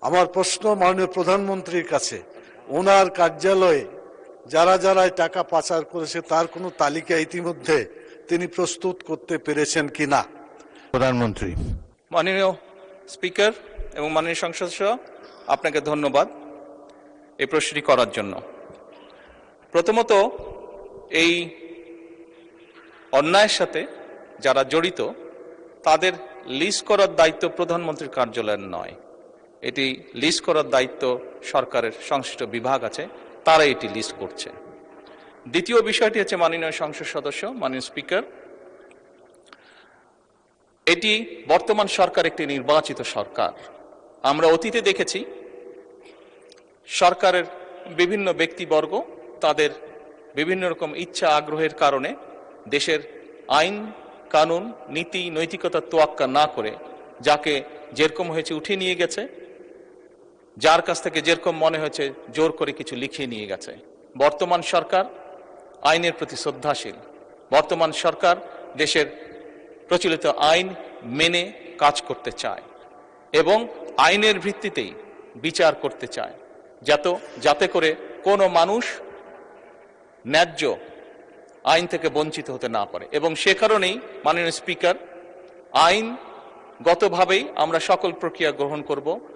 আমার প্রশ্ন মাননীয় প্রধানমন্ত্রীর কাছে, ওনার কার্যালয়ে যারা যারা টাকা পাচার করেছে তার কোনো তালিকা ইতিমধ্যে তিনি প্রস্তুত করতে পেরেছেন কিনা? প্রধানমন্ত্রী। মাননীয় স্পিকার এবং মাননীয় সংসদ সদস্য, আপনাকে ধন্যবাদ এই প্রশ্নটি করার জন্য। প্রথমত, এই অন্যায়ের সাথে যারা জড়িত তাদের লিস্ট করার দায়িত্ব প্রধানমন্ত্রীর কার্যালয়ের নয়, এটি লিস্ট করার দায়িত্ব সরকারের সংশ্লিষ্ট বিভাগ আছে, তারা এটি লিস্ট করছে। দ্বিতীয় বিষয়টি হচ্ছে মাননীয় সংসদ সদস্য, মাননীয় স্পিকার, এটি বর্তমান সরকার একটি নির্বাচিত সরকার। আমরা অতীতে দেখেছি সরকারের বিভিন্ন ব্যক্তিবর্গ তাদের বিভিন্ন রকম ইচ্ছা আগ্রহের কারণে দেশের আইন কানুন নীতি নৈতিকতার তোয়াক্কা না করে যাকে যেরকম হয়েছে উঠিয়ে নিয়ে গেছে, যার কাছ থেকে যেরকম মনে হয়েছে জোর করে কিছু লিখিয়ে নিয়ে গেছে। বর্তমান সরকার আইনের প্রতি শ্রদ্ধাশীল। বর্তমান সরকার দেশের প্রচলিত আইন মেনে কাজ করতে চায় এবং আইনের ভিত্তিতেই বিচার করতে চায়, যাতে করে কোনো মানুষ ন্যায্য আইন থেকে বঞ্চিত হতে না পারে। এবং সে কারণেই মাননীয় স্পিকার, আইনগতভাবেই আমরা সকল প্রক্রিয়া গ্রহণ করব।